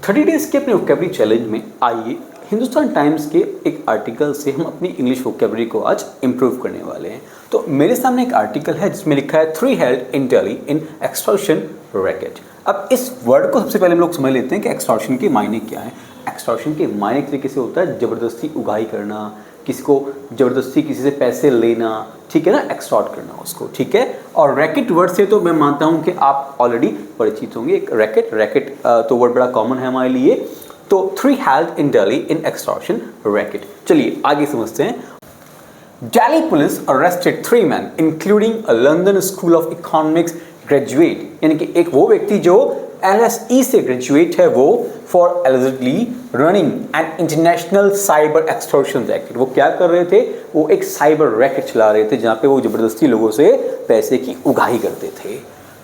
30 days के अपने vocabulary challenge में आइए हिंदुस्तान टाइम्स के एक आर्टिकल से हम अपनी इंग्लिश वोकैबुलरी को आज इम्प्रूव करने वाले हैं। तो मेरे सामने एक आर्टिकल है जिसमें लिखा है 3 held in Delhi in extortion racket. अब इस वर्ड को सबसे पहले हम लोग समझ लेते हैं कि एक्सटॉर्शन के मायने क्या है। एक्सटॉर्शन के मायने एक तरीके से होता है ज़बरदस्ती उगाही करना, किसी को ज़बरदस्ती किसी से पैसे लेना, ठीक है ना, एक्सटॉर्ट करना उसको, ठीक है। और रैकेट वर्ड से तो मैं मानता हूँ कि आप ऑलरेडी परिचित होंगे। एक रैकेट तो वर्ड बड़ा कॉमन है हमारे लिए। तो 3 held in Delhi in extortion racket. चलिए आगे समझते हैं। Delhi police arrested 3 men including a London School of Economics graduate, यानी कि एक वो व्यक्ति जो LSE से ग्रेजुएट है वो for allegedly running an international cyber extortion racket। वो क्या कर रहे थे? वो एक साइबर रैकेट चला रहे थे जहाँ पे वो जबरदस्ती लोगों से पैसे की उगाही करते थे।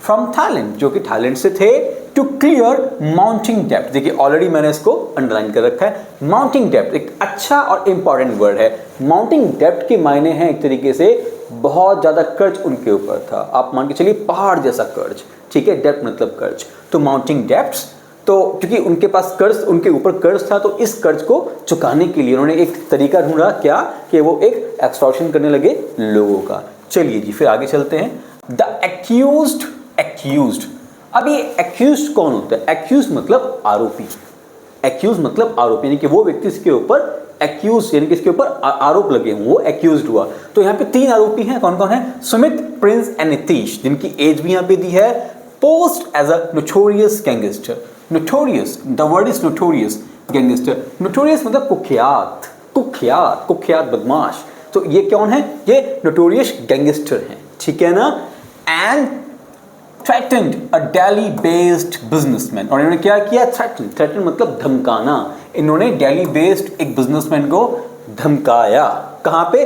फ्रॉम थाईलैंड, जो कि थाईलैंड से थे, टू क्लियर माउंटिंग डेप्ट। देखिए ऑलरेडी मैंने इसको अंडरलाइन कर रखा है। माउंटिंग डेप्ट एक अच्छा और इंपॉर्टेंट वर्ड है। माउंटिंग डेप्ट के मायने हैं एक तरीके से बहुत ज़्यादा कर्ज उनके ऊपर था। आप मान के चलिए पहाड़ जैसा कर्ज, ठीक है। डेप्ट मतलब कर्ज, तो माउंटिंग डेप्ट्स। तो क्योंकि उनके पास कर्ज, उनके ऊपर कर्ज था, तो इस कर्ज को चुकाने के लिए उन्होंने एक तरीका ढूंढा, क्या कि वो एक एक्सटॉर्शन करने लगे लोगों का। चलिए जी फिर आगे चलते हैं। The accused. अब ये एक्यूज्ड कौन होता है? एक्यूज्ड मतलब आरोपी। एक्यूज मतलब आरोपी, यानी कि वो व्यक्ति इसके ऊपर एक्यूज, यानी कि इसके ऊपर आरोप लगे हों, वो एक्यूज्ड हुआ। तो यहाँ पे 3 आरोपी हैं। कौन कौन है? सुमित, प्रिंस एंड नीतीश, जिनकी एज भी यहाँ पे दी है। Post as a notorious gangster. Notorious, the word is notorious gangster. Notorious मतलब कुख्यात, कुख्यात, कुख्यात बदमाश। तो ये कौन है? ये नोटोरियस गैंगस्टर हैं, ठीक है ना। And threatened a Delhi based businessman, और इन्होंने क्या किया? threaten मतलब धमकाना। इन्होंने दिल्ली बेस्ड एक बिजनेसमैन को धमकाया। कहाँ पे?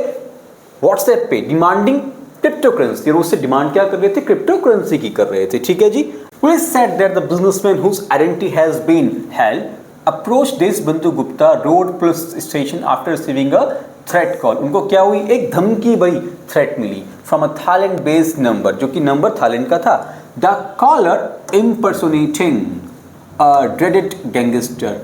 व्हाट्सएप पे, डिमांडिंग क्रिप्टो करेंसी। उससे डिमांड क्या कर रहे थे? क्रिप्टो करेंसी की कर रहे थे, ठीक है जी। Police said that the businessman whose identity has been held approached Deshbandhu Gupta Road Police Station after receiving a threat call. उनको क्या हुई? एक धमकी भरी थ्रेट मिली from a Thailand based number, जो कि नंबर थाईलैंड का था। The caller impersonating a dreaded gangster.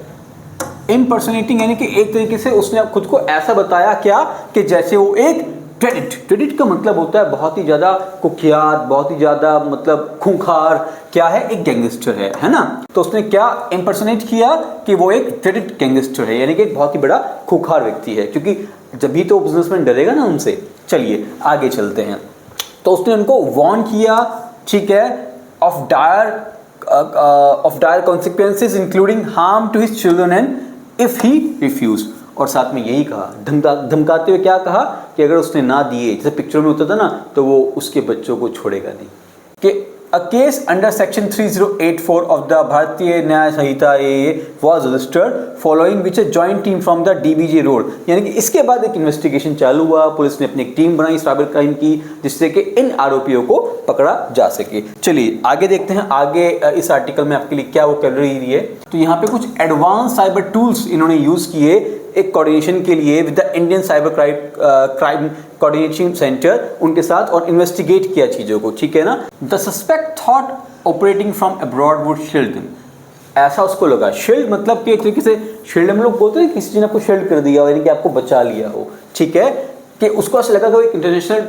Impersonating यानी कि एक तरीके से उसने खुद को ऐसा बताया क्या कि जैसे वो एक ड्रेडेड का मतलब होता है बहुत ही ज़्यादा कुख्यात, बहुत ही ज़्यादा मतलब खूंखार, क्या है? एक गैंगस्टर है ना। तो उसने क्या इम्पर्सोनेट किया कि वो एक ड्रेडेड गैंगस्टर है, यानी कि एक बहुत ही बड़ा खूंखार व्यक्ति है, क्योंकि जब भी तो बिजनेसमैन डरेगा ना उनसे। चलिए आगे चलते हैं। तो उसने उनको वार्न किया, ठीक है, of dire consequences including harm to his children and if he refuse. और साथ में यही कहा, धमकाते हुए क्या कहा कि अगर उसने ना दिए, जैसे पिक्चर में होता था ना, तो वो उसके बच्चों को छोड़ेगा नहीं। कि a case under section 3084 of the भारतीय न्याय संहिता was registered following which a joint team from the DBJ road, यानी कि इसके बाद एक इन्वेस्टिगेशन चालू हुआ। पुलिस ने अपनी एक टीम बनाई साइबर क्राइम की, जिससे कि इन आरोपियों को पकड़ा जा सके। चलिए आगे देखते हैं। आगे इस आर्टिकल में आपके लिए क्या वोकैबुलरी दी है। तो यहाँ पे कुछ एडवांस साइबर टूल्स इन्होंने यूज किए एक कोऑर्डिनेशन के लिए with the Indian cyber crime coordination centre, उनके साथ, और इन्वेस्टिगेट किया चीज़ों को, ठीक है ना। The suspect thought operating from abroad would shield him. ऐसा उसको लगा। शील्ड मतलब कि एक तरीके से शील्ड हम लोग बोलते हैं किसी चीज़ ने आपको शील्ड कर दिया हो, यानी कि आपको बचा लिया हो, ठीक है। कि उसको ऐसा लगा कि वो एक इंटरनेशनल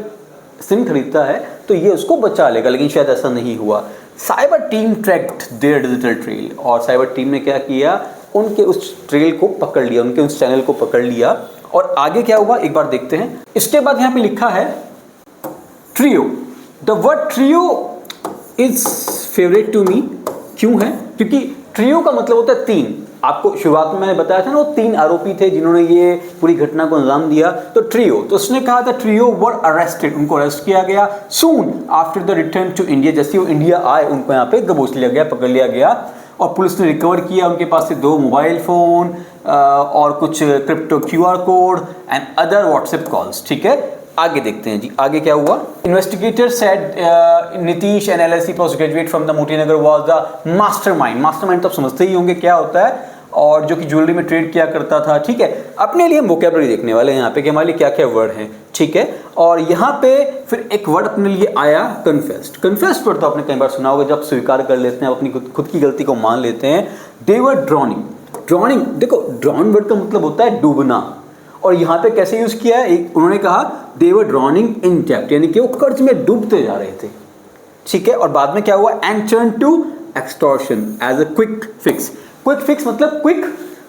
सिम खरीदता है तो ये उसको बचा लेगा, लेकिन शायद ऐसा नहीं हुआ। Cyber team tracked there digital trail, और साइबर टीम ने क्या किया? उनके उस ट्रेल को पकड़ लिया, उनके उस चैनल को पकड़ लिया। और आगे क्या हुआ एक बार देखते हैं। इसके बाद यहाँ पे लिखा है trio. The word trio is favourite to me. क्यों है? क्योंकि ट्रियो का मतलब होता है 3। आपको शुरुआत में मैंने बताया था ना, वो 3 आरोपी थे जिन्होंने ये पूरी घटना को अंजाम दिया। तो ट्रियो, तो उसने कहा था ट्रियो वर अरेस्टेड, उनको अरेस्ट किया गया। Soon after the return to India, जैसे वो इंडिया आए उनको यहाँ पे दबोच लिया गया, पकड़ लिया गया। और पुलिस ने रिकवर किया उनके पास से 2 मोबाइल फ़ोन और कुछ crypto QR code and other WhatsApp calls, ठीक है। आगे देखते हैं जी, आगे क्या हुआ। Investigator said Nitish an LSE post graduate from the Moti Nagar was the mastermind. Mastermind तो आप समझते ही होंगे क्या होता है। और जो कि ज्वेलरी में ट्रेड किया करता था, ठीक है। अपने लिए हम वोकेबलरी देखने वाले हैं यहाँ पे कि हमारे लिए क्या क्या वर्ड हैं, ठीक है। और यहाँ पे फिर एक वर्ड अपने लिए आया कन्फेस्ड। कन्फेस्ड वर्ड तो आपने कई बार सुना होगा, जब स्वीकार कर लेते हैं, अपनी खुद की गलती को मान लेते हैं। दे वर ड्रॉनिंग। ड्रॉनिंग, देखो ड्रॉन वर्ड का मतलब होता है डूबना, और यहाँ पे कैसे यूज किया है, उन्होंने कहा दे वर ड्रॉनिंग इन डेब्ट, यानी कि वो कर्ज में डूबते जा रहे थे, ठीक है। और बाद में क्या हुआ, and turn to extortion as a quick fix. Quick fix मतलब क्विक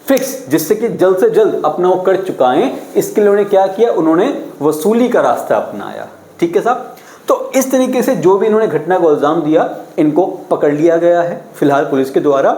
फिक्स, जिससे कि जल्द से जल्द अपना वो कर्ज चुकाएं, इसके लिए उन्होंने क्या किया, उन्होंने वसूली का रास्ता अपनाया, ठीक है साहब। तो इस तरीके से जो भी इन्होंने घटना को इल्जाम दिया, इनको पकड़ लिया गया है फिलहाल पुलिस के द्वारा।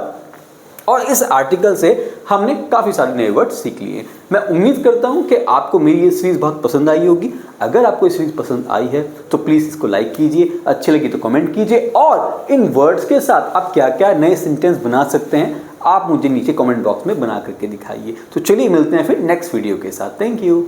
और इस आर्टिकल से हमने काफ़ी सारे नए वर्ड सीख लिए। मैं उम्मीद करता हूं कि आपको मेरी ये सीरीज़ बहुत पसंद आई होगी। अगर आपको ये सीरीज़ पसंद आई है तो प्लीज़ इसको लाइक कीजिए, अच्छी लगी तो कमेंट कीजिए, और इन वर्ड्स के साथ आप क्या क्या नए सेंटेंस बना सकते हैं आप मुझे नीचे कमेंट बॉक्स में बना करके दिखाइए। तो चलिए मिलते हैं फिर नेक्स्ट वीडियो के साथ। Thank you.